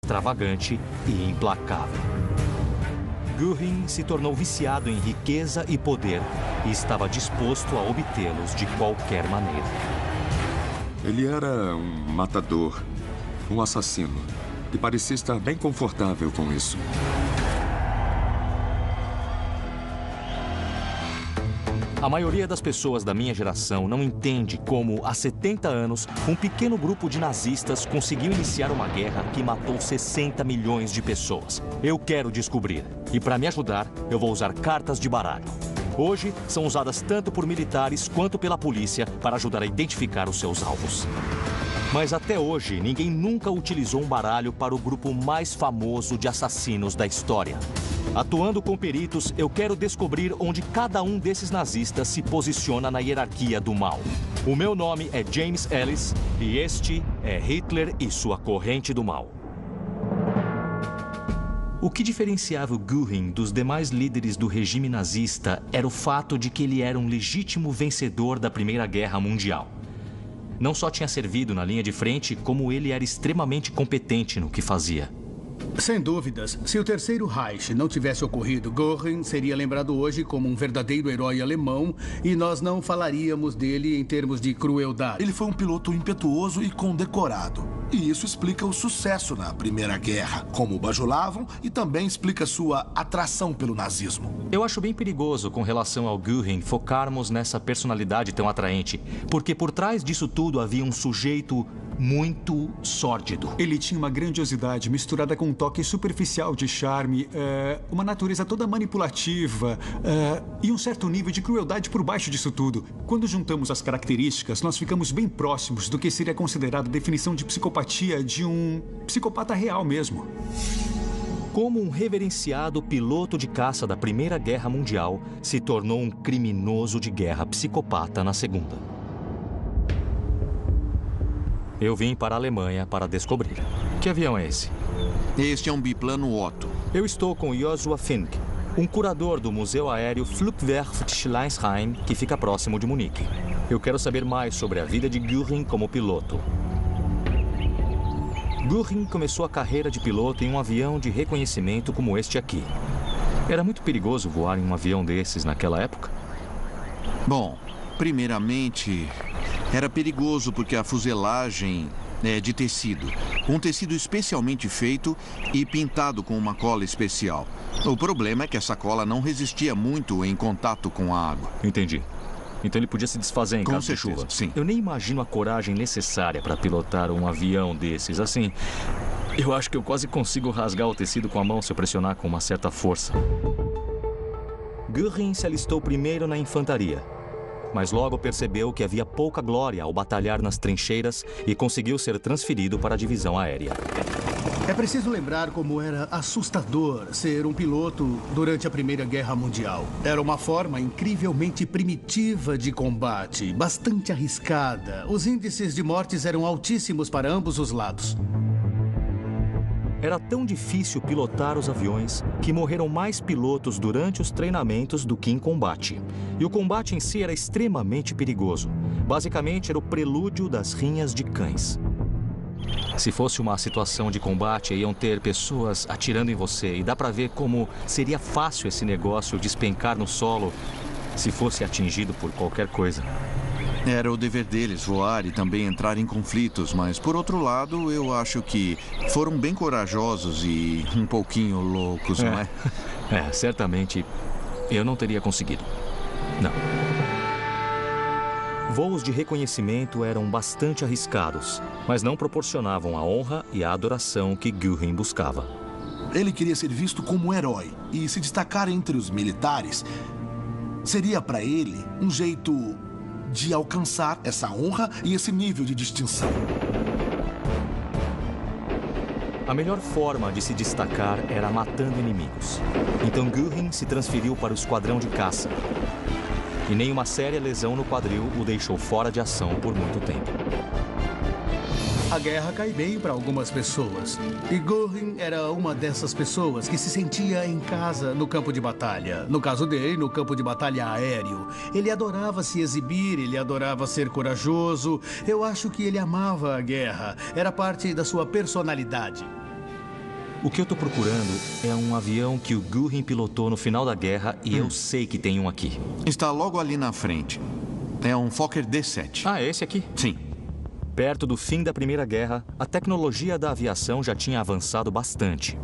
extravagante e implacável. Göring se tornou viciado em riqueza e poder e estava disposto a obtê-los de qualquer maneira. Ele era um matador, um assassino, e parecia estar bem confortável com isso. A maioria das pessoas da minha geração não entende como, há 70 anos, um pequeno grupo de nazistas conseguiu iniciar uma guerra que matou 60 milhões de pessoas. Eu quero descobrir. E para me ajudar, eu vou usar cartas de baralho. Hoje, são usadas tanto por militares quanto pela polícia para ajudar a identificar os seus alvos. Mas até hoje, ninguém nunca utilizou um baralho para o grupo mais famoso de assassinos da história. Atuando com peritos, eu quero descobrir onde cada um desses nazistas se posiciona na hierarquia do mal. O meu nome é James Ellis e este é Hitler e sua corrente do mal. O que diferenciava o Göring dos demais líderes do regime nazista era o fato de que ele era um legítimo vencedor da Primeira Guerra Mundial. Não só tinha servido na linha de frente, como ele era extremamente competente no que fazia. Sem dúvidas, se o Terceiro Reich não tivesse ocorrido, Göring seria lembrado hoje como um verdadeiro herói alemão e nós não falaríamos dele em termos de crueldade. Ele foi um piloto impetuoso e condecorado. E isso explica o sucesso na Primeira Guerra, como o bajulavam, e também explica sua atração pelo nazismo. Eu acho bem perigoso, com relação ao Göring, focarmos nessa personalidade tão atraente, porque por trás disso tudo havia um sujeito muito sórdido. Ele tinha uma grandiosidade misturada com um toque superficial de charme, uma natureza toda manipulativa e um certo nível de crueldade por baixo disso tudo. Quando juntamos as características, nós ficamos bem próximos do que seria considerado a definição de psicopatia de um psicopata real mesmo. Como um reverenciado piloto de caça da Primeira Guerra Mundial, se tornou um criminoso de guerra psicopata na Segunda. Eu vim para a Alemanha para descobrir. Que avião é esse? Este é um biplano Otto. Eu estou com Joshua Fink, um curador do Museu Aéreo Flugwerft Schleinsheim, que fica próximo de Munique. Eu quero saber mais sobre a vida de Göring como piloto. Göring começou a carreira de piloto em um avião de reconhecimento como este aqui. Era muito perigoso voar em um avião desses naquela época? Bom, primeiramente, era perigoso porque a fuselagem é de tecido. Um tecido especialmente feito e pintado com uma cola especial. O problema é que essa cola não resistia muito em contato com a água. Entendi. Então ele podia se desfazer em caso de chuva. Sim. Eu nem imagino a coragem necessária para pilotar um avião desses. Assim, eu acho que eu quase consigo rasgar o tecido com a mão se eu pressionar com uma certa força. Göring se alistou primeiro na infantaria, mas logo percebeu que havia pouca glória ao batalhar nas trincheiras e conseguiu ser transferido para a divisão aérea. É preciso lembrar como era assustador ser um piloto durante a Primeira Guerra Mundial. Era uma forma incrivelmente primitiva de combate, bastante arriscada. Os índices de mortes eram altíssimos para ambos os lados. Era tão difícil pilotar os aviões que morreram mais pilotos durante os treinamentos do que em combate. E o combate em si era extremamente perigoso. Basicamente, era o prelúdio das rinhas de cães. Se fosse uma situação de combate, iam ter pessoas atirando em você. E dá pra ver como seria fácil esse negócio despencar no solo se fosse atingido por qualquer coisa. Era o dever deles voar e também entrar em conflitos, mas por outro lado, eu acho que foram bem corajosos e um pouquinho loucos, não é? Certamente eu não teria conseguido. Não. Voos de reconhecimento eram bastante arriscados, mas não proporcionavam a honra e a adoração que Göring buscava. Ele queria ser visto como um herói e se destacar entre os militares seria para ele um jeito de alcançar essa honra e esse nível de distinção. A melhor forma de se destacar era matando inimigos. Então Göring se transferiu para o esquadrão de caça. E nenhuma séria lesão no quadril o deixou fora de ação por muito tempo. A guerra cai bem para algumas pessoas. E Göring era uma dessas pessoas que se sentia em casa no campo de batalha. No caso dele, no campo de batalha aéreo. Ele adorava se exibir, ele adorava ser corajoso. Eu acho que ele amava a guerra. Era parte da sua personalidade. O que eu tô procurando é um avião que o Goering pilotou no final da guerra e eu sei que tem um aqui. Está logo ali na frente. É um Fokker D-7. Ah, é esse aqui? Sim. Perto do fim da Primeira Guerra, a tecnologia da aviação já tinha avançado bastante.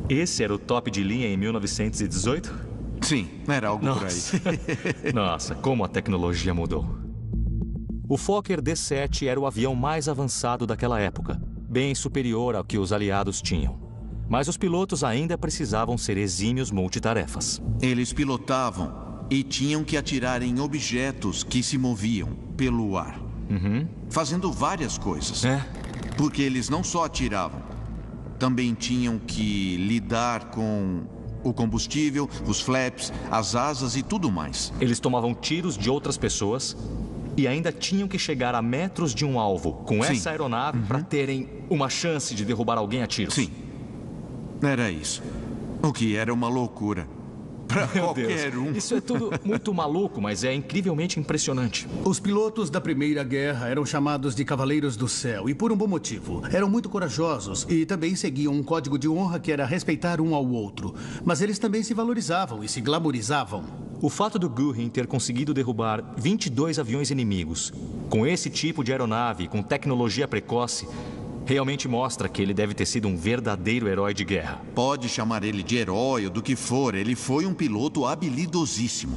Esse era o top de linha em 1918? Sim, era algo por aí. Nossa, como a tecnologia mudou. O Fokker D-7 era o avião mais avançado daquela época, bem superior ao que os aliados tinham. Mas os pilotos ainda precisavam ser exímios multitarefas. Eles pilotavam e tinham que atirar em objetos que se moviam pelo ar. Fazendo várias coisas. Porque eles não só atiravam, também tinham que lidar com o combustível, os flaps, as asas e tudo mais. Eles tomavam tiros de outras pessoas e ainda tinham que chegar a metros de um alvo com essa aeronave para terem uma chance de derrubar alguém a tiros. Sim, era isso. O que era uma loucura. Para qualquer um. Isso é tudo muito maluco, mas é incrivelmente impressionante. Os pilotos da Primeira Guerra eram chamados de Cavaleiros do Céu, e por um bom motivo. Eram muito corajosos e também seguiam um código de honra que era respeitar um ao outro. Mas eles também se valorizavam e se glamorizavam. O fato do Goering ter conseguido derrubar 22 aviões inimigos, com esse tipo de aeronave, com tecnologia precoce, realmente mostra que ele deve ter sido um verdadeiro herói de guerra. Pode chamar ele de herói ou do que for, ele foi um piloto habilidosíssimo.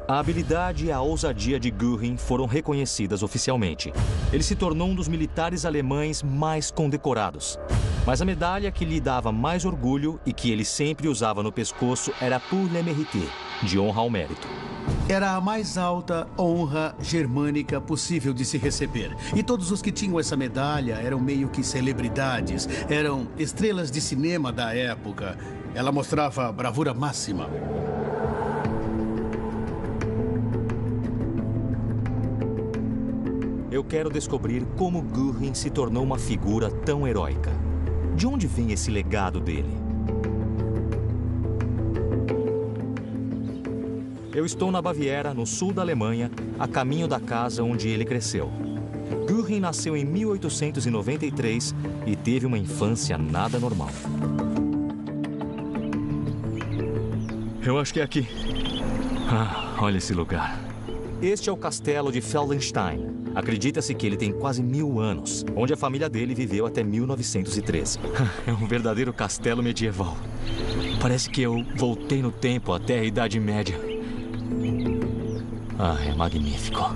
A habilidade e a ousadia de Goering foram reconhecidas oficialmente. Ele se tornou um dos militares alemães mais condecorados. Mas a medalha que lhe dava mais orgulho e que ele sempre usava no pescoço era Pour le Mérite, de honra ao mérito. Era a mais alta honra germânica possível de se receber. E todos os que tinham essa medalha eram meio que celebridades, eram estrelas de cinema da época. Ela mostrava a bravura máxima. Eu quero descobrir como Goering se tornou uma figura tão heróica. De onde vem esse legado dele? Eu estou na Baviera, no sul da Alemanha, a caminho da casa onde ele cresceu. Goering nasceu em 1893 e teve uma infância nada normal. Eu acho que é aqui. Ah, olha esse lugar. Este é o castelo de Feldenstein. Acredita-se que ele tem quase 1000 anos, onde a família dele viveu até 1913. É um verdadeiro castelo medieval. Parece que eu voltei no tempo até a Idade Média. Ah, é magnífico.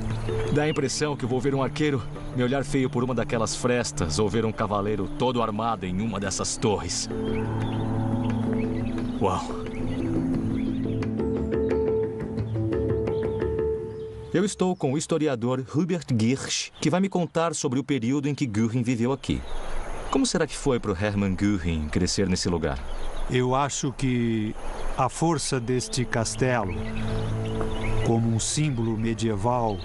Dá a impressão que vou ver um arqueiro me olhar feio por uma daquelas frestas ou ver um cavaleiro todo armado em uma dessas torres. Uau! Eu estou com o historiador Hubert Girsch, que vai me contar sobre o período em que Goering viveu aqui. Como será que foi para o Hermann Goering crescer nesse lugar? Eu acho que a força deste castelo, como um símbolo medieval,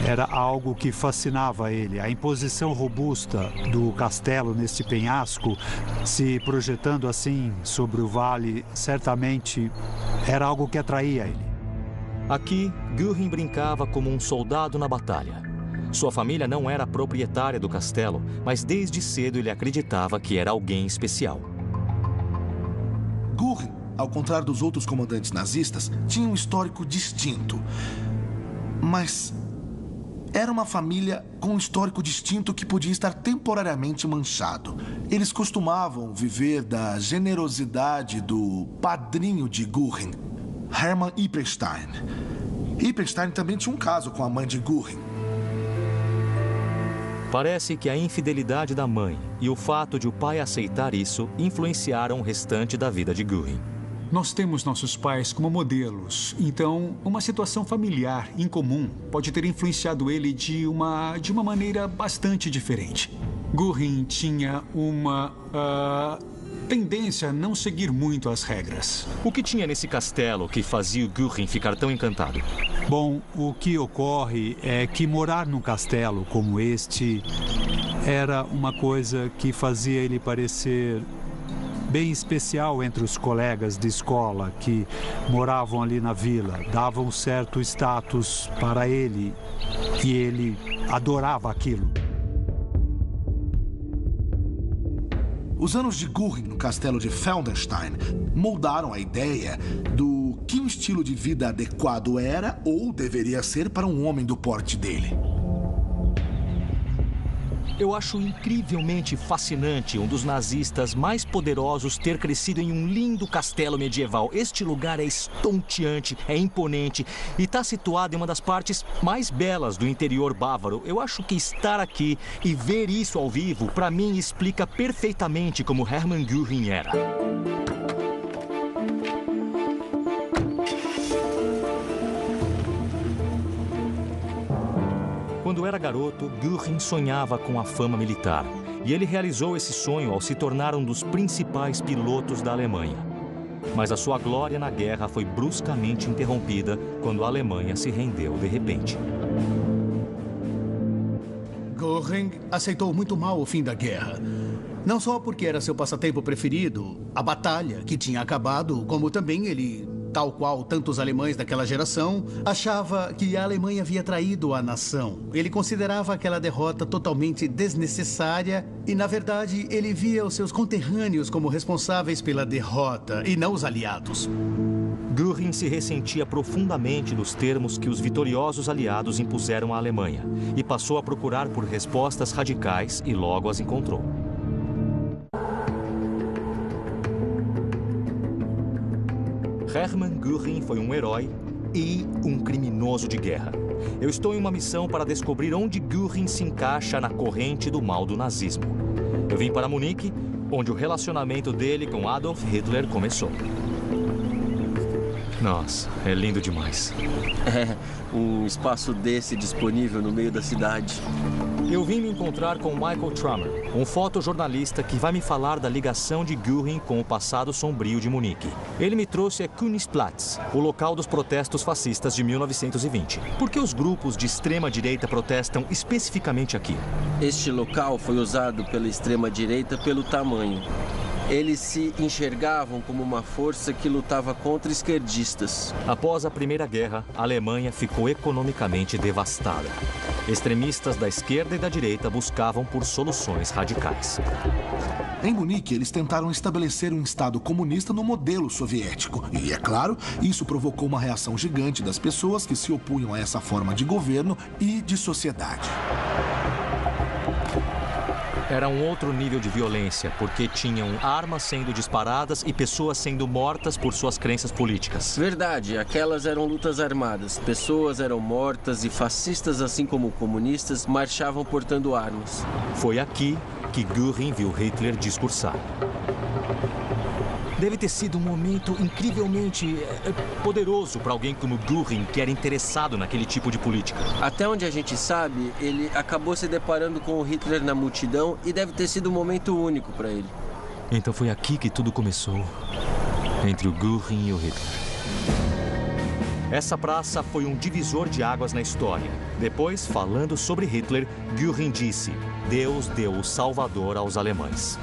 era algo que fascinava ele. A imposição robusta do castelo neste penhasco, se projetando assim sobre o vale, certamente era algo que atraía ele. Aqui, Goering brincava como um soldado na batalha. Sua família não era proprietária do castelo, mas desde cedo ele acreditava que era alguém especial. Goering, ao contrário dos outros comandantes nazistas, tinha um histórico distinto. Mas era uma família com um histórico distinto que podia estar temporariamente manchado. Eles costumavam viver da generosidade do padrinho de Goering, Hermann Ippenstein. Ippenstein também tinha um caso com a mãe de Goering. Parece que a infidelidade da mãe e o fato de o pai aceitar isso influenciaram o restante da vida de Goering. Nós temos nossos pais como modelos, então uma situação familiar incomum pode ter influenciado ele de uma maneira bastante diferente. Goering tinha uma tendência a não seguir muito as regras. O que tinha nesse castelo que fazia o Goering ficar tão encantado? Bom, o que ocorre é que morar num castelo como este era uma coisa que fazia ele parecer bem especial entre os colegas de escola que moravam ali na vila. Dava um certo status para ele e ele adorava aquilo. Os anos de Göring no castelo de Feldenstein moldaram a ideia do que um estilo de vida adequado era ou deveria ser para um homem do porte dele. Eu acho incrivelmente fascinante um dos nazistas mais poderosos ter crescido em um lindo castelo medieval. Este lugar é estonteante, é imponente e está situado em uma das partes mais belas do interior bávaro. Eu acho que estar aqui e ver isso ao vivo, para mim, explica perfeitamente como Hermann Göring era. Quando era garoto, Göring sonhava com a fama militar. E ele realizou esse sonho ao se tornar um dos principais pilotos da Alemanha. Mas a sua glória na guerra foi bruscamente interrompida quando a Alemanha se rendeu de repente. Göring aceitou muito mal o fim da guerra. Não só porque era seu passatempo preferido, a batalha que tinha acabado, como também ele, tal qual tantos alemães daquela geração, achava que a Alemanha havia traído a nação. Ele considerava aquela derrota totalmente desnecessária e, na verdade, ele via os seus conterrâneos como responsáveis pela derrota e não os aliados. Göring se ressentia profundamente dos termos que os vitoriosos aliados impuseram à Alemanha e passou a procurar por respostas radicais e logo as encontrou. Hermann Göring foi um herói e um criminoso de guerra. Eu estou em uma missão para descobrir onde Göring se encaixa na corrente do mal do nazismo. Eu vim para Munique, onde o relacionamento dele com Adolf Hitler começou. Nossa, é lindo demais. É, um espaço desse disponível no meio da cidade. Eu vim me encontrar com Michael Trummer, um fotojornalista que vai me falar da ligação de Göring com o passado sombrio de Munique. Ele me trouxe a Königsplatz, o local dos protestos fascistas de 1920. Por que os grupos de extrema-direita protestam especificamente aqui? Este local foi usado pela extrema-direita pelo tamanho. Eles se enxergavam como uma força que lutava contra esquerdistas. Após a Primeira Guerra, a Alemanha ficou economicamente devastada. Extremistas da esquerda e da direita buscavam por soluções radicais. Em Munique, eles tentaram estabelecer um Estado comunista no modelo soviético. E, é claro, isso provocou uma reação gigante das pessoas que se opunham a essa forma de governo e de sociedade. Era um outro nível de violência, porque tinham armas sendo disparadas e pessoas sendo mortas por suas crenças políticas. Verdade, aquelas eram lutas armadas. Pessoas eram mortas e fascistas, assim como comunistas, marchavam portando armas. Foi aqui que Göring viu Hitler discursar. Deve ter sido um momento incrivelmente poderoso para alguém como Göring, que era interessado naquele tipo de política. Até onde a gente sabe, ele acabou se deparando com o Hitler na multidão e deve ter sido um momento único para ele. Então foi aqui que tudo começou, entre o Göring e o Hitler. Essa praça foi um divisor de águas na história. Depois, falando sobre Hitler, Göring disse: Deus deu o Salvador aos alemães.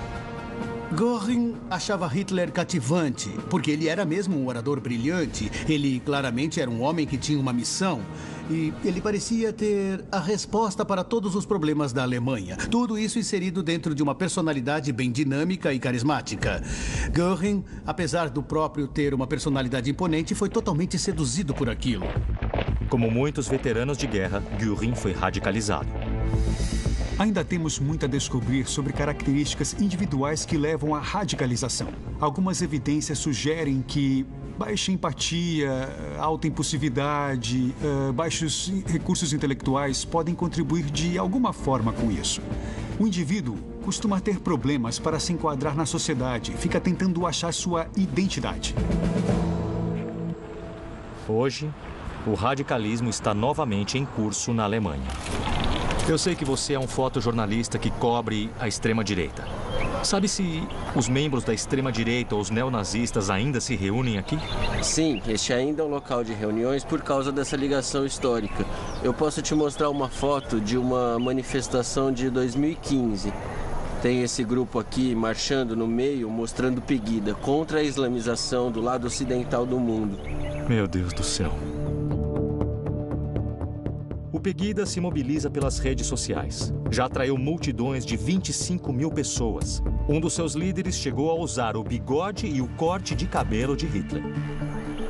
Göring achava Hitler cativante, porque ele era mesmo um orador brilhante. Ele claramente era um homem que tinha uma missão. E ele parecia ter a resposta para todos os problemas da Alemanha. Tudo isso inserido dentro de uma personalidade bem dinâmica e carismática. Göring, apesar do próprio ter uma personalidade imponente, foi totalmente seduzido por aquilo. Como muitos veteranos de guerra, Göring foi radicalizado. Ainda temos muito a descobrir sobre características individuais que levam à radicalização. Algumas evidências sugerem que baixa empatia, alta impulsividade, baixos recursos intelectuais podem contribuir de alguma forma com isso. O indivíduo costuma ter problemas para se enquadrar na sociedade, fica tentando achar sua identidade. Hoje, o radicalismo está novamente em curso na Alemanha. Eu sei que você é um fotojornalista que cobre a extrema-direita. Sabe se os membros da extrema-direita ou os neonazistas ainda se reúnem aqui? Sim, este ainda é um local de reuniões por causa dessa ligação histórica. Eu posso te mostrar uma foto de uma manifestação de 2015. Tem esse grupo aqui marchando no meio, mostrando Pegida contra a islamização do lado ocidental do mundo. Meu Deus do céu. O Pegida se mobiliza pelas redes sociais. Já atraiu multidões de 25 mil pessoas. Um dos seus líderes chegou a usar o bigode e o corte de cabelo de Hitler.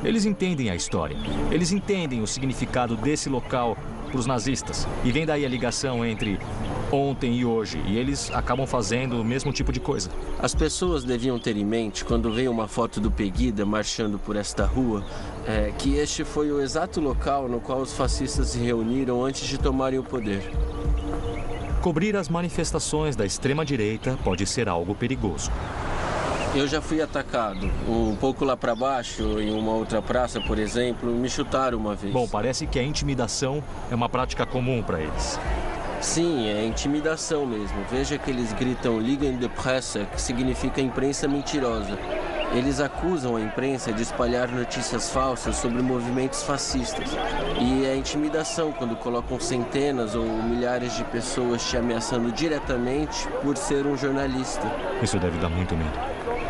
Eles entendem a história. Eles entendem o significado desse local para os nazistas. E vem daí a ligação entre ontem e hoje. E eles acabam fazendo o mesmo tipo de coisa. As pessoas deviam ter em mente, quando veem uma foto do Pegida marchando por esta rua, que este foi o exato local no qual os fascistas se reuniram antes de tomarem o poder. Cobrir as manifestações da extrema-direita pode ser algo perigoso. Eu já fui atacado. Um pouco lá para baixo, em uma outra praça, por exemplo, me chutaram uma vez. Bom, parece que a intimidação é uma prática comum para eles. Sim, é intimidação mesmo. Veja que eles gritam Ligue de Presse, que significa imprensa mentirosa. Eles acusam a imprensa de espalhar notícias falsas sobre movimentos fascistas. E é intimidação quando colocam centenas ou milhares de pessoas te ameaçando diretamente por ser um jornalista. Isso deve dar muito medo.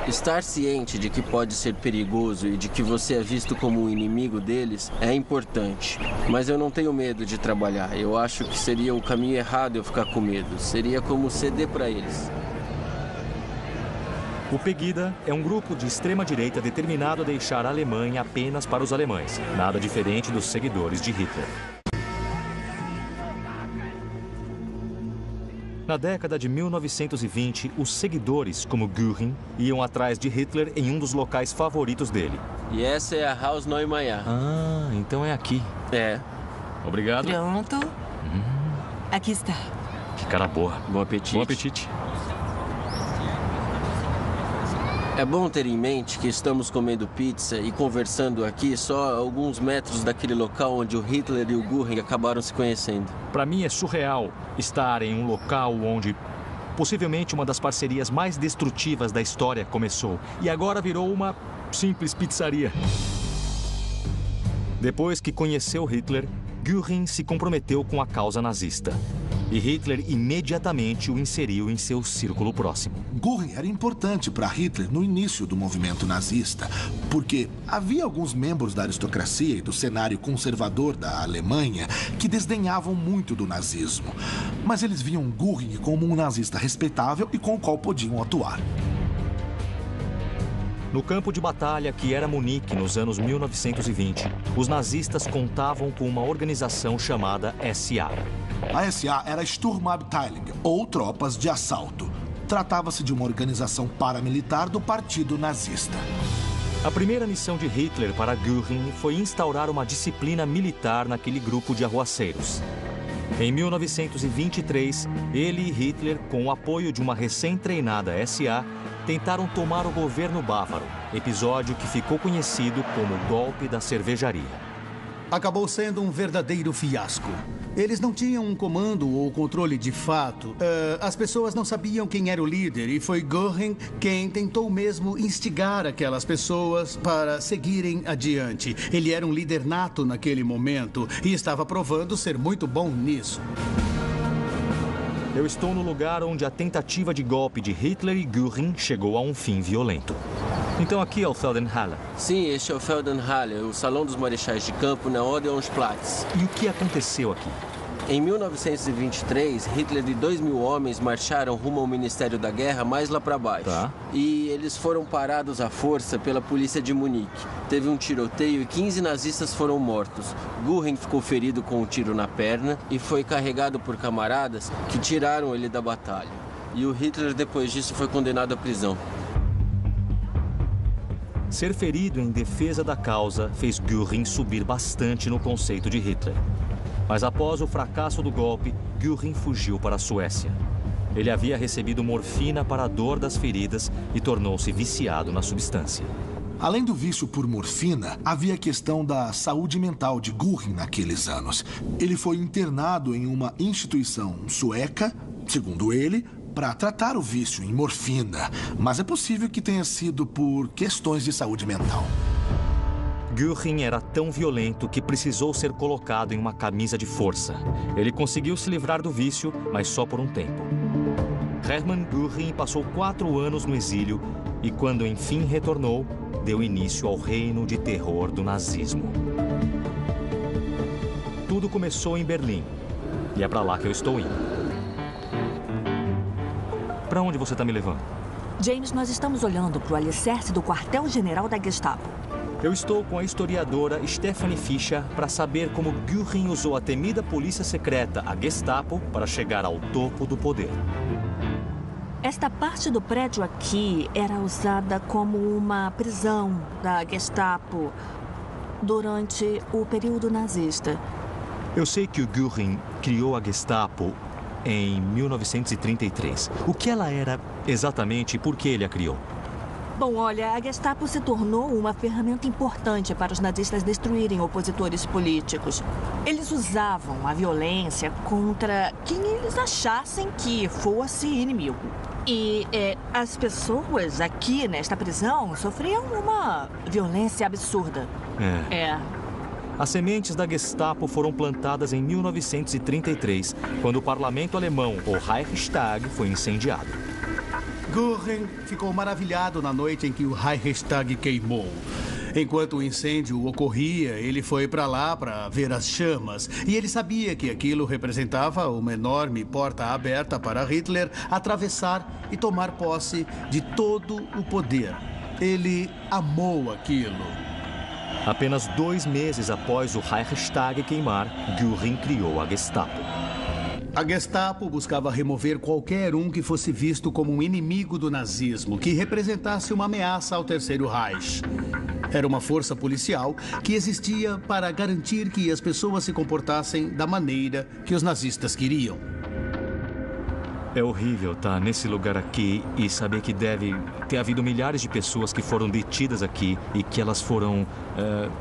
Estar ciente de que pode ser perigoso e de que você é visto como um inimigo deles é importante. Mas eu não tenho medo de trabalhar. Eu acho que seria o caminho errado eu ficar com medo. Seria como ceder para eles. O Pegida é um grupo de extrema-direita determinado a deixar a Alemanha apenas para os alemães. Nada diferente dos seguidores de Hitler. Na década de 1920, os seguidores, como Göring, iam atrás de Hitler em um dos locais favoritos dele. E essa é a Haus Neumeier. Ah, então é aqui. É. Obrigado. Pronto. Aqui está. Que cara boa. Bom apetite. Bom apetite. É bom ter em mente que estamos comendo pizza e conversando aqui só a alguns metros daquele local onde o Hitler e o Göring acabaram se conhecendo. Para mim é surreal estar em um local onde possivelmente uma das parcerias mais destrutivas da história começou e agora virou uma simples pizzaria. Depois que conheceu Hitler, Göring se comprometeu com a causa nazista. E Hitler imediatamente o inseriu em seu círculo próximo. Göring era importante para Hitler no início do movimento nazista, porque havia alguns membros da aristocracia e do cenário conservador da Alemanha que desdenhavam muito do nazismo. Mas eles viam Göring como um nazista respeitável e com o qual podiam atuar. No campo de batalha que era Munique nos anos 1920, os nazistas contavam com uma organização chamada SA. A SA era Sturmabteilung, ou Tropas de Assalto. Tratava-se de uma organização paramilitar do Partido Nazista. A primeira missão de Hitler para Göring foi instaurar uma disciplina militar naquele grupo de arruaceiros. Em 1923, ele e Hitler, com o apoio de uma recém-treinada SA, tentaram tomar o governo bávaro, episódio que ficou conhecido como o golpe da cervejaria. Acabou sendo um verdadeiro fiasco. Eles não tinham um comando ou controle de fato. As pessoas não sabiam quem era o líder e foi Göring quem tentou mesmo instigar aquelas pessoas para seguirem adiante. Ele era um líder nato naquele momento e estava provando ser muito bom nisso. Eu estou no lugar onde a tentativa de golpe de Hitler e Göring chegou a um fim violento. Então aqui é o Feldenhalle. Sim, este é o Feldenhalle, o Salão dos Marechais de Campo na Odeonsplatz. E o que aconteceu aqui? Em 1923, Hitler e 2.000 homens marcharam rumo ao Ministério da Guerra mais lá para baixo. Tá. E eles foram parados à força pela polícia de Munique. Teve um tiroteio e 15 nazistas foram mortos. Göring ficou ferido com um tiro na perna e foi carregado por camaradas que tiraram ele da batalha. E o Hitler, depois disso, foi condenado à prisão. Ser ferido em defesa da causa fez Göring subir bastante no conceito de Hitler. Mas após o fracasso do golpe, Göring fugiu para a Suécia. Ele havia recebido morfina para a dor das feridas e tornou-se viciado na substância. Além do vício por morfina, havia a questão da saúde mental de Göring naqueles anos. Ele foi internado em uma instituição sueca, segundo ele, para tratar o vício em morfina. Mas é possível que tenha sido por questões de saúde mental. Göring era tão violento que precisou ser colocado em uma camisa de força. Ele conseguiu se livrar do vício, mas só por um tempo. Hermann Göring passou 4 anos no exílio e, quando enfim retornou, deu início ao reino de terror do nazismo. Tudo começou em Berlim. E é para lá que eu estou indo. Para onde você está me levando? James, nós estamos olhando para o alicerce do quartel-general da Gestapo. Eu estou com a historiadora Stephanie Fischer para saber como Göring usou a temida polícia secreta, a Gestapo, para chegar ao topo do poder. Esta parte do prédio aqui era usada como uma prisão da Gestapo durante o período nazista. Eu sei que o Göring criou a Gestapo em 1933. O que ela era exatamente e por que ele a criou? Bom, olha, a Gestapo se tornou uma ferramenta importante para os nazistas destruírem opositores políticos. Eles usavam a violência contra quem eles achassem que fosse inimigo. E as pessoas aqui nesta prisão sofriam uma violência absurda. As sementes da Gestapo foram plantadas em 1933, quando o parlamento alemão, o Reichstag, foi incendiado. Göring ficou maravilhado na noite em que o Reichstag queimou. Enquanto o incêndio ocorria, ele foi para lá para ver as chamas. E ele sabia que aquilo representava uma enorme porta aberta para Hitler atravessar e tomar posse de todo o poder. Ele amou aquilo. Apenas 2 meses após o Reichstag queimar, Göring criou a Gestapo. A Gestapo buscava remover qualquer um que fosse visto como um inimigo do nazismo, que representasse uma ameaça ao Terceiro Reich. Era uma força policial que existia para garantir que as pessoas se comportassem da maneira que os nazistas queriam. É horrível estar nesse lugar aqui e saber que deve ter havido milhares de pessoas que foram detidas aqui e que elas foram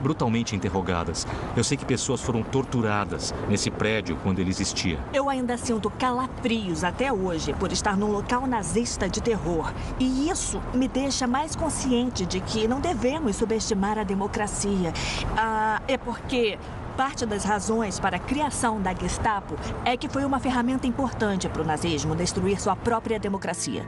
brutalmente interrogadas. Eu sei que pessoas foram torturadas nesse prédio quando ele existia. Eu ainda sinto calafrios até hoje por estar num local nazista de terror. E isso me deixa mais consciente de que não devemos subestimar a democracia. É porque parte das razões para a criação da Gestapo é que foi uma ferramenta importante para o nazismo destruir sua própria democracia.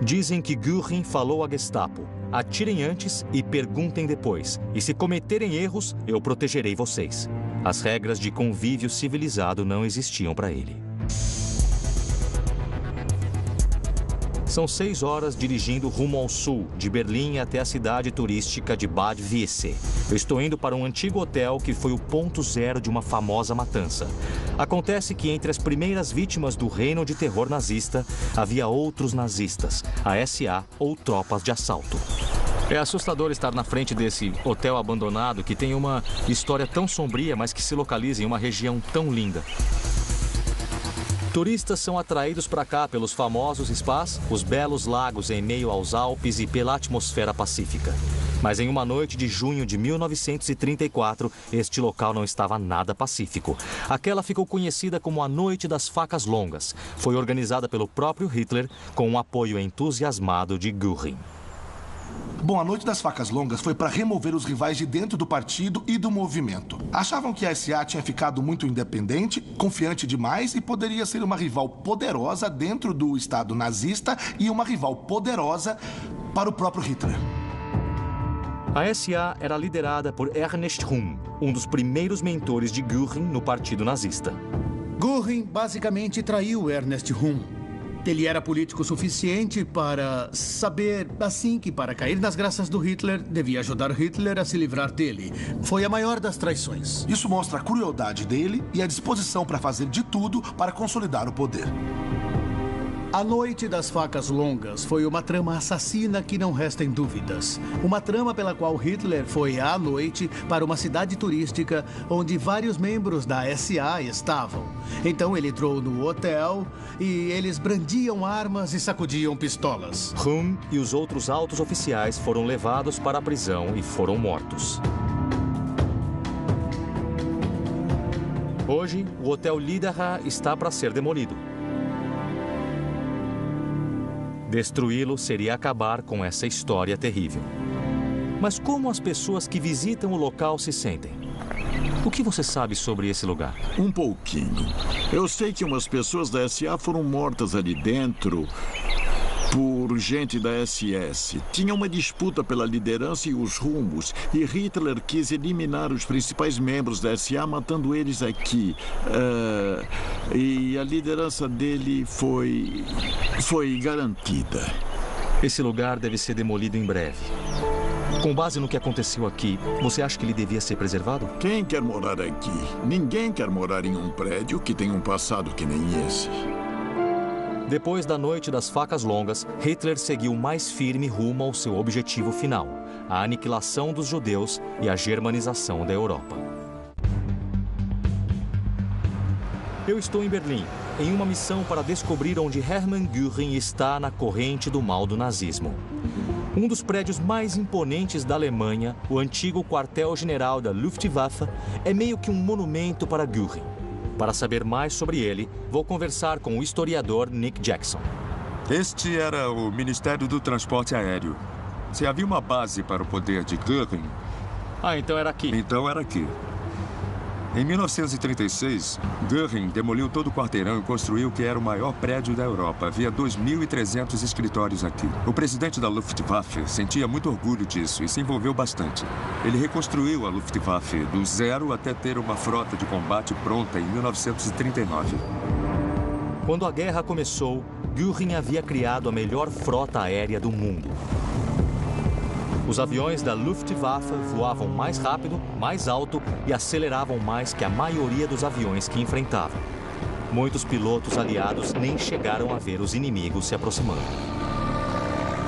Dizem que Göring falou à Gestapo: atirem antes e perguntem depois. E se cometerem erros, eu protegerei vocês. As regras de convívio civilizado não existiam para ele. São 6 horas dirigindo rumo ao sul, de Berlim até a cidade turística de Bad Wiessee. Eu estou indo para um antigo hotel que foi o ponto zero de uma famosa matança. Acontece que entre as primeiras vítimas do reino de terror nazista, havia outros nazistas, a SA ou tropas de assalto. É assustador estar na frente desse hotel abandonado que tem uma história tão sombria, mas que se localiza em uma região tão linda. Turistas são atraídos para cá pelos famosos spas, os belos lagos em meio aos Alpes e pela atmosfera pacífica. Mas em uma noite de junho de 1934, este local não estava nada pacífico. Aquela ficou conhecida como a Noite das Facas Longas. Foi organizada pelo próprio Hitler com um apoio entusiasmado de Göring. Bom, a Noite das Facas Longas foi para remover os rivais de dentro do partido e do movimento. Achavam que a SA tinha ficado muito independente, confiante demais e poderia ser uma rival poderosa dentro do Estado nazista e uma rival poderosa para o próprio Hitler. A SA era liderada por Ernest Röhm, um dos primeiros mentores de Göring no partido nazista. Göring basicamente traiu Ernest Röhm. Ele era político suficiente para saber, assim, que para cair nas graças do Hitler, devia ajudar Hitler a se livrar dele. Foi a maior das traições. Isso mostra a crueldade dele e a disposição para fazer de tudo para consolidar o poder. A Noite das Facas Longas foi uma trama assassina que não restem dúvidas. Uma trama pela qual Hitler foi à noite para uma cidade turística onde vários membros da SA estavam. Então ele entrou no hotel e eles brandiam armas e sacudiam pistolas. Röhm e os outros altos oficiais foram levados para a prisão e foram mortos. Hoje, o Hotel Liederer está para ser demolido. Destruí-lo seria acabar com essa história terrível. Mas como as pessoas que visitam o local se sentem? O que você sabe sobre esse lugar? Um pouquinho. Eu sei que umas pessoas da SA foram mortas ali dentro por gente da SS. Tinha uma disputa pela liderança e os rumos, e Hitler quis eliminar os principais membros da SA, matando eles aqui. E a liderança dele foi garantida. Esse lugar deve ser demolido em breve. Com base no que aconteceu aqui, você acha que ele devia ser preservado? Quem quer morar aqui? Ninguém quer morar em um prédio que tem um passado que nem esse. Depois da Noite das Facas Longas, Hitler seguiu mais firme rumo ao seu objetivo final, a aniquilação dos judeus e a germanização da Europa. Eu estou em Berlim, em uma missão para descobrir onde Hermann Göring está na corrente do mal do nazismo. Um dos prédios mais imponentes da Alemanha, o antigo quartel-general da Luftwaffe, é meio que um monumento para Göring. Para saber mais sobre ele, vou conversar com o historiador Nick Jackson. Este era o Ministério do Transporte Aéreo. Se havia uma base para o poder de Göring... então era aqui. Então era aqui. Em 1936, Göring demoliu todo o quarteirão e construiu o que era o maior prédio da Europa. Havia 2.300 escritórios aqui. O presidente da Luftwaffe sentia muito orgulho disso e se envolveu bastante. Ele reconstruiu a Luftwaffe do zero até ter uma frota de combate pronta em 1939. Quando a guerra começou, Göring havia criado a melhor frota aérea do mundo. Os aviões da Luftwaffe voavam mais rápido, mais alto e aceleravam mais que a maioria dos aviões que enfrentavam. Muitos pilotos aliados nem chegaram a ver os inimigos se aproximando.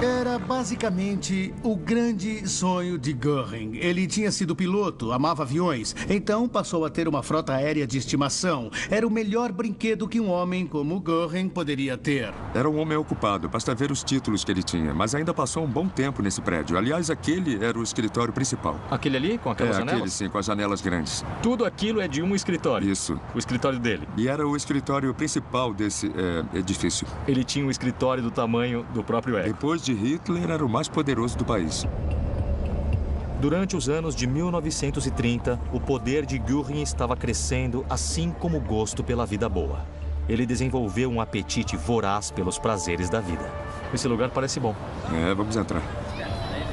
Era basicamente o grande sonho de Göring. Ele tinha sido piloto, amava aviões, então passou a ter uma frota aérea de estimação. Era o melhor brinquedo que um homem como Göring poderia ter. Era um homem ocupado, basta ver os títulos que ele tinha, mas ainda passou um bom tempo nesse prédio. Aliás, aquele era o escritório principal. Aquele ali, com aquelas janelas? Aquele sim, com as janelas grandes. Tudo aquilo é de um escritório? Isso. O escritório dele? E era o escritório principal desse edifício. Ele tinha um escritório do tamanho do próprio ego. Depois de Hitler, era o mais poderoso do país. Durante os anos de 1930, o poder de Göring estava crescendo, assim como o gosto pela vida boa. Ele desenvolveu um apetite voraz pelos prazeres da vida. Esse lugar parece bom. Vamos entrar.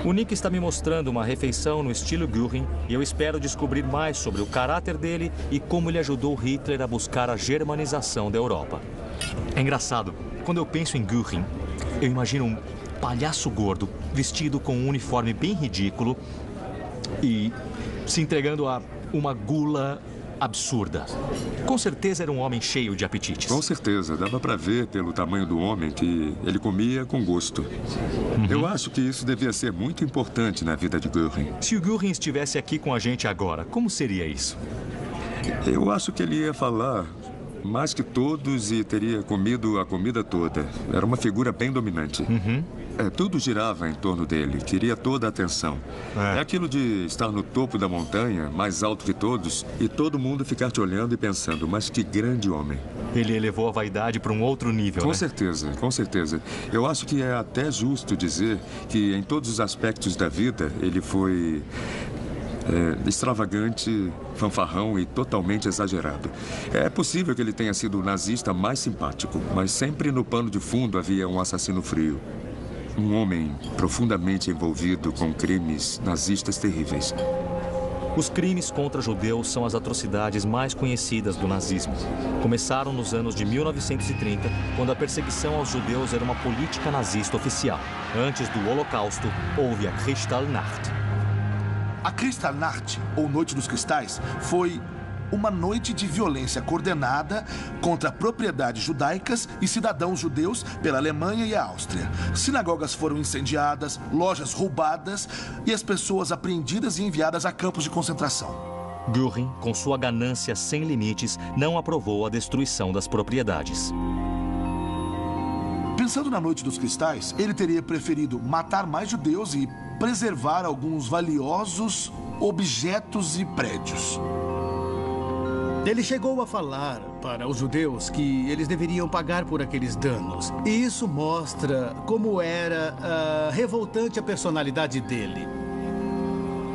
O Nick está me mostrando uma refeição no estilo Göring e eu espero descobrir mais sobre o caráter dele e como ele ajudou Hitler a buscar a germanização da Europa. É engraçado, quando eu penso em Göring, eu imagino um palhaço gordo, vestido com um uniforme bem ridículo e se entregando a uma gula absurda. Com certeza era um homem cheio de apetites. Com certeza, dava para ver pelo tamanho do homem que ele comia com gosto. Eu acho que isso devia ser muito importante na vida de Göring. Se o Göring estivesse aqui com a gente agora, como seria isso? Eu acho que ele ia falar mais que todos e teria comido a comida toda. Era uma figura bem dominante. Tudo girava em torno dele, queria toda a atenção. É aquilo de estar no topo da montanha, mais alto que todos, e todo mundo ficar te olhando e pensando, mas que grande homem. Ele elevou a vaidade para um outro nível, Com certeza, com certeza. Eu acho que é até justo dizer que em todos os aspectos da vida ele foi extravagante, fanfarrão e totalmente exagerado. É possível que ele tenha sido o nazista mais simpático, mas sempre no pano de fundo havia um assassino frio. Um homem profundamente envolvido com crimes nazistas terríveis. Os crimes contra judeus são as atrocidades mais conhecidas do nazismo. Começaram nos anos de 1930, quando a perseguição aos judeus era uma política nazista oficial. Antes do Holocausto, houve a Kristallnacht. A Kristallnacht, ou Noite dos Cristais, foi uma noite de violência coordenada contra propriedades judaicas e cidadãos judeus pela Alemanha e a Áustria. Sinagogas foram incendiadas, lojas roubadas e as pessoas apreendidas e enviadas a campos de concentração. Göring, com sua ganância sem limites, não aprovou a destruição das propriedades. Pensando na Noite dos Cristais, ele teria preferido matar mais judeus e preservar alguns valiosos objetos e prédios. Ele chegou a falar para os judeus que eles deveriam pagar por aqueles danos. E isso mostra como era revoltante a personalidade dele.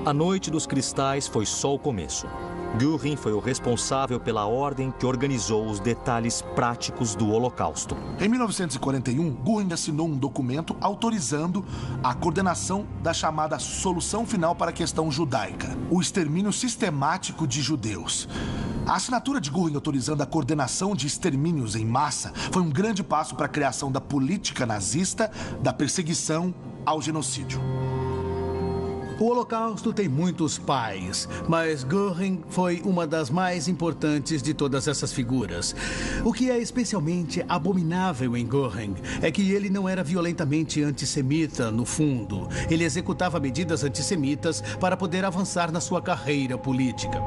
A Noite dos Cristais foi só o começo. Göring foi o responsável pela ordem que organizou os detalhes práticos do Holocausto. Em 1941, Göring assinou um documento autorizando a coordenação da chamada Solução Final para a Questão Judaica, o extermínio sistemático de judeus. A assinatura de Göring autorizando a coordenação de extermínios em massa foi um grande passo para a criação da política nazista, da perseguição ao genocídio. O Holocausto tem muitos pais, mas Göring foi uma das mais importantes de todas essas figuras. O que é especialmente abominável em Göring é que ele não era violentamente antissemita, no fundo. Ele executava medidas antissemitas para poder avançar na sua carreira política.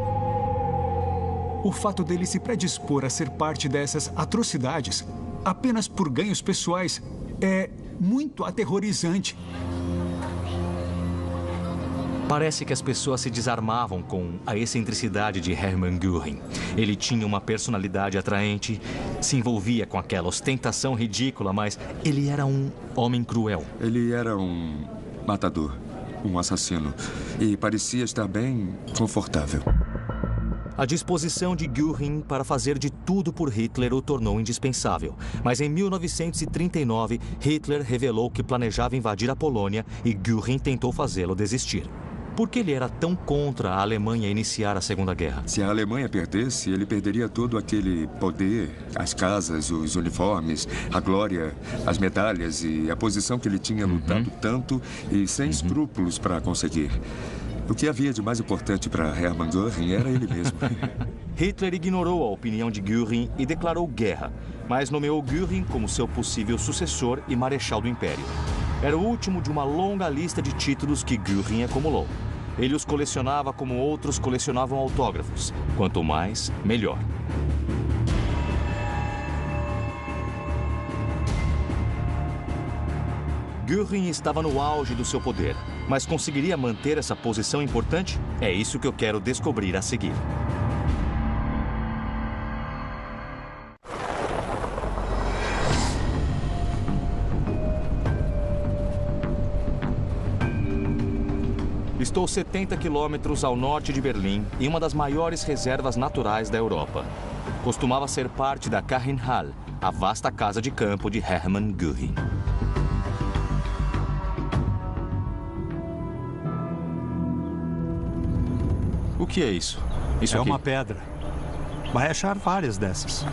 O fato dele se predispor a ser parte dessas atrocidades apenas por ganhos pessoais é muito aterrorizante. Parece que as pessoas se desarmavam com a excentricidade de Hermann Göring. Ele tinha uma personalidade atraente, se envolvia com aquela ostentação ridícula, mas ele era um homem cruel. Ele era um matador, um assassino, e parecia estar bem confortável. A disposição de Göring para fazer de tudo por Hitler o tornou indispensável. Mas em 1939, Hitler revelou que planejava invadir a Polônia e Göring tentou fazê-lo desistir. Por que ele era tão contra a Alemanha iniciar a Segunda Guerra? Se a Alemanha perdesse, ele perderia todo aquele poder, as casas, os uniformes, a glória, as medalhas e a posição que ele tinha lutado tanto e sem escrúpulos para conseguir. O que havia de mais importante para Hermann Göring era ele mesmo. Hitler ignorou a opinião de Göring e declarou guerra, mas nomeou Göring como seu possível sucessor e marechal do Império. Era o último de uma longa lista de títulos que Göring acumulou. Ele os colecionava como outros colecionavam autógrafos. Quanto mais, melhor. Göring estava no auge do seu poder, mas conseguiria manter essa posição importante? É isso que eu quero descobrir a seguir. Estou 70 quilômetros ao norte de Berlim, em uma das maiores reservas naturais da Europa. Costumava ser parte da Kachenhalle, a vasta casa de campo de Hermann Göring. O que é isso? Isso é aqui? uma pedra. Vai achar várias dessas.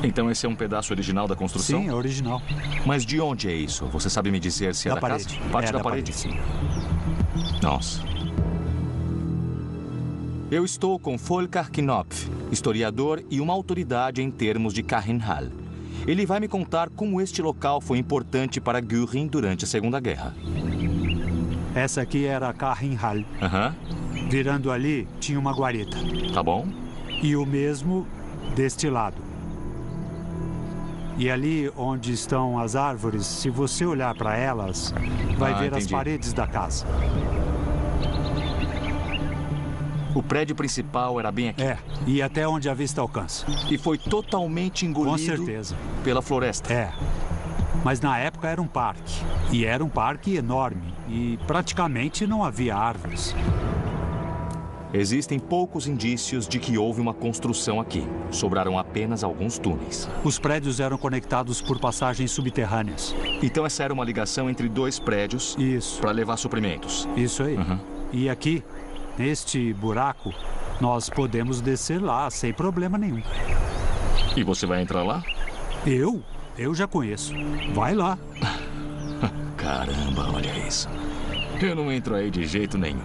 Então esse é um pedaço original da construção? Sim, é original. Mas de onde é isso? Você sabe me dizer se é da parede. casa? Parte da parede? Sim. Nossa. Eu estou com Volker Knopf, historiador e uma autoridade em termos de Kachenhalle. Ele vai me contar como este local foi importante para Göring durante a Segunda Guerra. Essa aqui era a Kachenhalle. Virando ali, tinha uma guarita. Tá bom. E o mesmo deste lado. E ali onde estão as árvores, se você olhar para elas, vai ver entendi. as paredes da casa. O prédio principal era bem aqui. É, e até onde a vista alcança. E foi totalmente engolido Com certeza. pela floresta. É. Mas na época era um parque. E era um parque enorme. E praticamente não havia árvores. Existem poucos indícios de que houve uma construção aqui. Sobraram apenas alguns túneis. Os prédios eram conectados por passagens subterrâneas. Então essa era uma ligação entre dois prédios. Isso. Para levar suprimentos. Isso aí. E aqui, neste buraco, nós podemos descer lá sem problema nenhum. E você vai entrar lá? Eu? Eu já conheço. Vai lá. Caramba, olha isso. Eu não entro aí de jeito nenhum.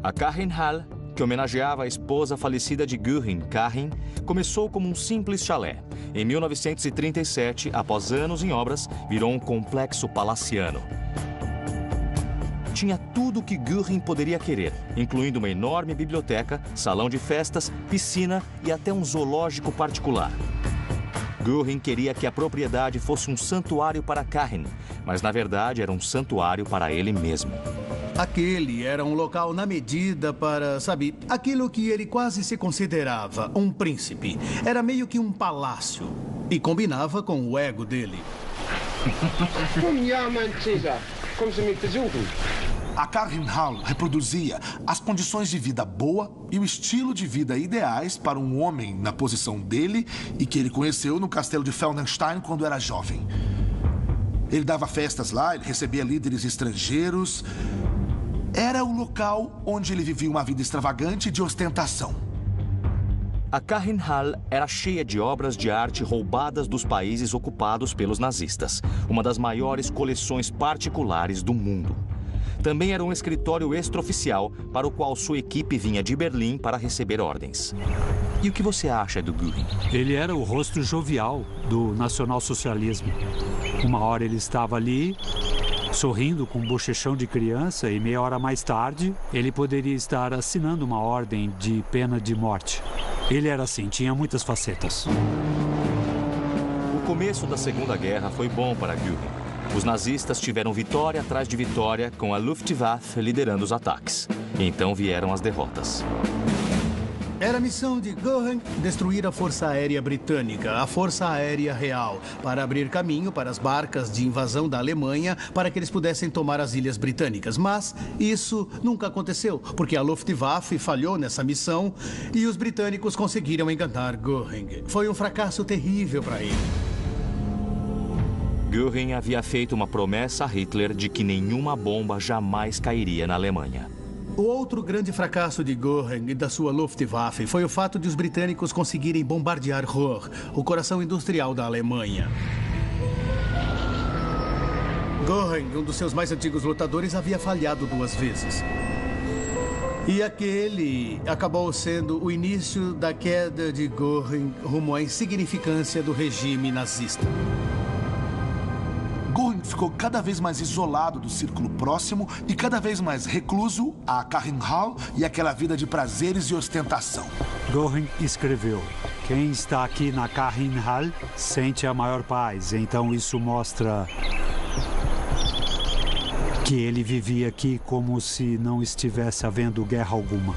A Kachenhalle, que homenageava a esposa falecida de Göring, Karin, começou como um simples chalé. Em 1937, após anos em obras, virou um complexo palaciano. Tinha tudo o que Göring poderia querer, incluindo uma enorme biblioteca, salão de festas, piscina e até um zoológico particular. Göring queria que a propriedade fosse um santuário para Karin, mas na verdade era um santuário para ele mesmo. Aquele era um local na medida para, sabe, aquilo que ele quase se considerava um príncipe. Era meio que um palácio e combinava com o ego dele. A Karrenhal reproduzia as condições de vida boa e o estilo de vida ideais para um homem na posição dele e que ele conheceu no castelo de Feldenstein quando era jovem. Ele dava festas lá, ele recebia líderes estrangeiros. Era o local onde ele vivia uma vida extravagante de ostentação. A Karrenhal era cheia de obras de arte roubadas dos países ocupados pelos nazistas, uma das maiores coleções particulares do mundo. Também era um escritório extraoficial para o qual sua equipe vinha de Berlim para receber ordens. E o que você acha do Göring? Ele era o rosto jovial do nacionalsocialismo. Uma hora ele estava ali, sorrindo com um bochechão de criança, e meia hora mais tarde, ele poderia estar assinando uma ordem de pena de morte. Ele era assim, tinha muitas facetas. O começo da Segunda Guerra foi bom para Göring. Os nazistas tiveram vitória atrás de vitória, com a Luftwaffe liderando os ataques. Então vieram as derrotas. Era a missão de Göring destruir a Força Aérea Britânica, a Força Aérea Real, para abrir caminho para as barcas de invasão da Alemanha para que eles pudessem tomar as ilhas britânicas. Mas isso nunca aconteceu, porque a Luftwaffe falhou nessa missão e os britânicos conseguiram enganar Göring. Foi um fracasso terrível para ele. Göring havia feito uma promessa a Hitler de que nenhuma bomba jamais cairia na Alemanha. O outro grande fracasso de Göring e da sua Luftwaffe foi o fato de os britânicos conseguirem bombardear Ruhr, o coração industrial da Alemanha. Göring, um dos seus mais antigos lutadores, havia falhado 2 vezes. E aquele acabou sendo o início da queda de Göring rumo à insignificância do regime nazista. Göring ficou cada vez mais isolado do círculo próximo e cada vez mais recluso à Karrenhal e aquela vida de prazeres e ostentação. Göring escreveu: quem está aqui na Karrenhal sente a maior paz. Então isso mostra que ele vivia aqui como se não estivesse havendo guerra alguma.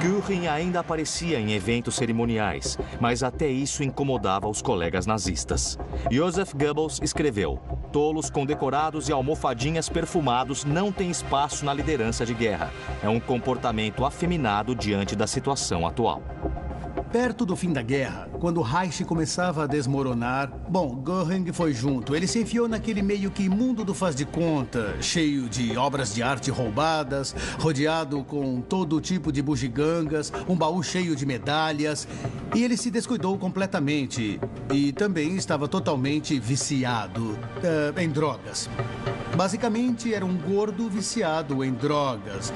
Göring ainda aparecia em eventos cerimoniais, mas até isso incomodava os colegas nazistas. Joseph Goebbels escreveu: tolos condecorados e almofadinhas perfumados não têm espaço na liderança de guerra. É um comportamento afeminado diante da situação atual. Perto do fim da guerra, quando o Reich começava a desmoronar, Göring foi junto. Ele se enfiou naquele meio que mundo do faz de conta, cheio de obras de arte roubadas, rodeado com todo tipo de bugigangas, um baú cheio de medalhas. E ele se descuidou completamente e também estava totalmente viciado em drogas. Basicamente, era um gordo viciado em drogas,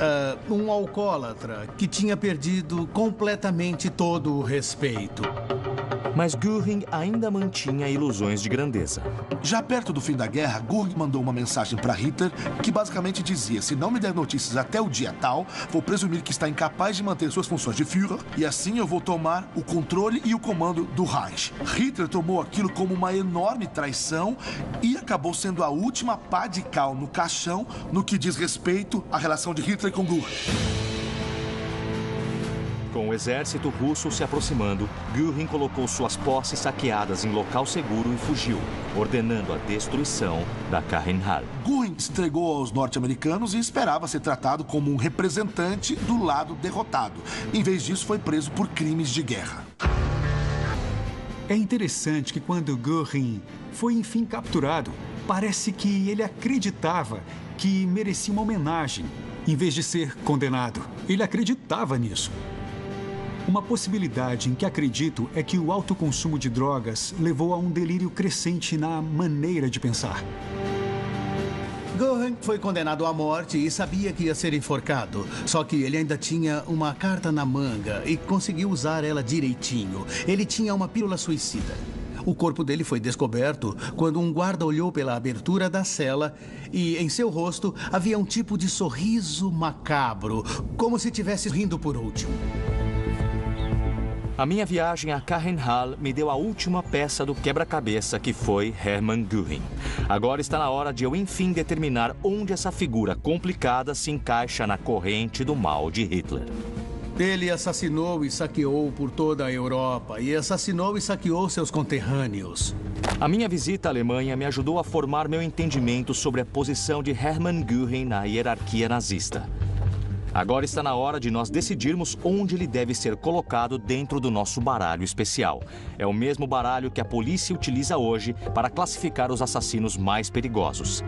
um alcoólatra que tinha perdido completamente todo o respeito. Mas Göring ainda mantinha ilusões de grandeza. Já perto do fim da guerra, Göring mandou uma mensagem para Hitler que basicamente dizia: se não me der notícias até o dia tal, vou presumir que está incapaz de manter suas funções de Führer e assim eu vou tomar o controle e o comando do Reich. Hitler tomou aquilo como uma enorme traição e acabou sendo a última pá de cal no caixão no que diz respeito à relação de Hitler com Göring. Com o exército russo se aproximando, Göring colocou suas posses saqueadas em local seguro e fugiu, ordenando a destruição da Karrenhal. Göring se entregou aos norte-americanos e esperava ser tratado como um representante do lado derrotado. Em vez disso, foi preso por crimes de guerra. É interessante que quando Göring foi enfim capturado, parece que ele acreditava que merecia uma homenagem, em vez de ser condenado. Ele acreditava nisso. Uma possibilidade em que acredito é que o alto consumo de drogas levou a um delírio crescente na maneira de pensar. Göring foi condenado à morte e sabia que ia ser enforcado. Só que ele ainda tinha uma carta na manga e conseguiu usar ela direitinho. Ele tinha uma pílula suicida. O corpo dele foi descoberto quando um guarda olhou pela abertura da cela e em seu rosto havia um tipo de sorriso macabro, como se estivesse rindo por último. A minha viagem a Karrenhal me deu a última peça do quebra-cabeça que foi Hermann Göring. Agora está na hora de eu, enfim, determinar onde essa figura complicada se encaixa na corrente do mal de Hitler. Ele assassinou e saqueou por toda a Europa e assassinou e saqueou seus conterrâneos. A minha visita à Alemanha me ajudou a formar meu entendimento sobre a posição de Hermann Göring na hierarquia nazista. Agora está na hora de nós decidirmos onde ele deve ser colocado dentro do nosso baralho especial. É o mesmo baralho que a polícia utiliza hoje para classificar os assassinos mais perigosos.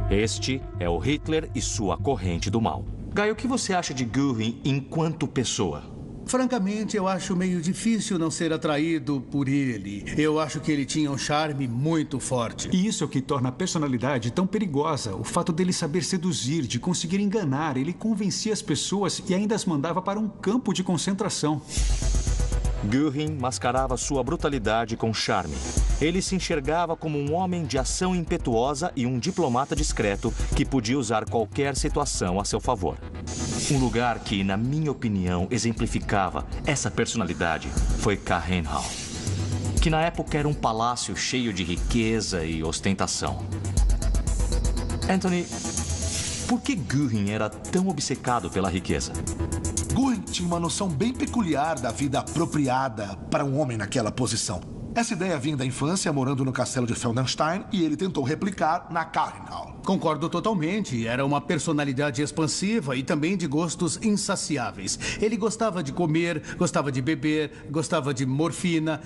Este é o Hitler e sua corrente do mal. Guy, o que você acha de Göring enquanto pessoa? Francamente, eu acho meio difícil não ser atraído por ele. Eu acho que ele tinha um charme muito forte. E isso é o que torna a personalidade tão perigosa. O fato dele saber seduzir, de conseguir enganar. Ele convencia as pessoas e ainda as mandava para um campo de concentração. Göring mascarava sua brutalidade com charme. Ele se enxergava como um homem de ação impetuosa e um diplomata discreto que podia usar qualquer situação a seu favor. Um lugar que, na minha opinião, exemplificava essa personalidade foi Kachenhal, que na época era um palácio cheio de riqueza e ostentação. Anthony, por que Göring era tão obcecado pela riqueza? Göring tinha uma noção bem peculiar da vida apropriada para um homem naquela posição. Essa ideia vinha da infância, morando no castelo de Feldenstein, e ele tentou replicar na Kachenhal. Concordo totalmente. Era uma personalidade expansiva e também de gostos insaciáveis. Ele gostava de comer, gostava de beber, gostava de morfina,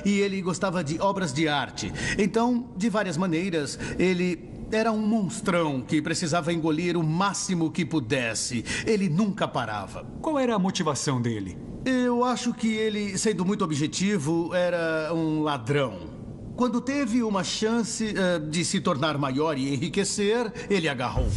e ele gostava de obras de arte. Então, de várias maneiras, ele era um monstrão que precisava engolir o máximo que pudesse. Ele nunca parava. Qual era a motivação dele? Eu acho que ele, sendo muito objetivo, era um ladrão. Quando teve uma chance de se tornar maior e enriquecer, ele agarrou.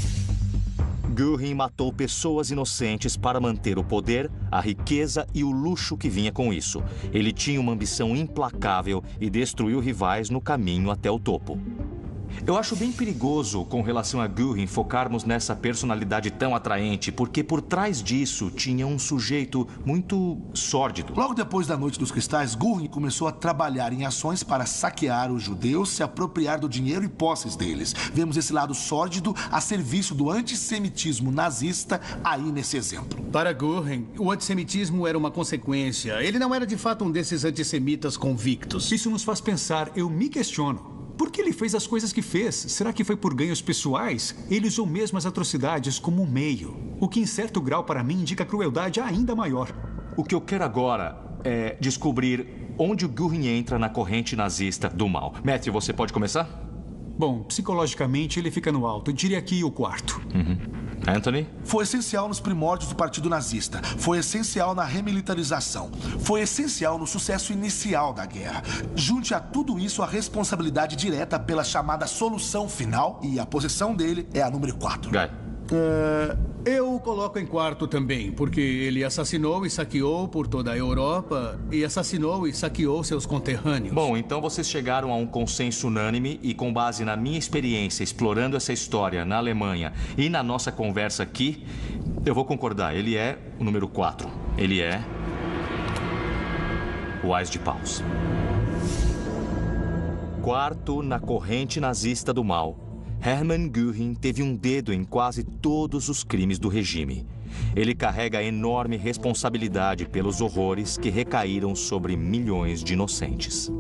Göring matou pessoas inocentes para manter o poder, a riqueza e o luxo que vinha com isso. Ele tinha uma ambição implacável e destruiu rivais no caminho até o topo. Eu acho bem perigoso, com relação a Göring, focarmos nessa personalidade tão atraente, porque por trás disso tinha um sujeito muito sórdido. Logo depois da Noite dos Cristais, Göring começou a trabalhar em ações para saquear os judeus, se apropriar do dinheiro e posses deles. Vemos esse lado sórdido a serviço do antissemitismo nazista aí nesse exemplo. Para Göring, o antissemitismo era uma consequência. Ele não era de fato um desses antissemitas convictos. Isso nos faz pensar, eu me questiono. Por que ele fez as coisas que fez? Será que foi por ganhos pessoais? Ele usou mesmo as atrocidades como um meio. O que, em certo grau, para mim, indica crueldade ainda maior. O que eu quero agora é descobrir onde o Göring entra na corrente nazista do mal. Matthew, você pode começar? Bom, psicologicamente, ele fica no alto. Eu diria aqui o quarto. Anthony? Foi essencial nos primórdios do Partido Nazista. Foi essencial na remilitarização. Foi essencial no sucesso inicial da guerra. Junte a tudo isso a responsabilidade direta pela chamada solução final, e a posição dele é a número 4. Guy? Eu o coloco em quarto também, porque ele assassinou e saqueou por toda a Europa e assassinou e saqueou seus conterrâneos. Bom, então vocês chegaram a um consenso unânime e, com base na minha experiência explorando essa história na Alemanha e na nossa conversa aqui, eu vou concordar. Ele é o número 4. Ele é o Ás de Paus. Quarto na corrente nazista do mal, Hermann Göring teve um dedo em quase todos os crimes do regime. Ele carrega a enorme responsabilidade pelos horrores que recaíram sobre milhões de inocentes.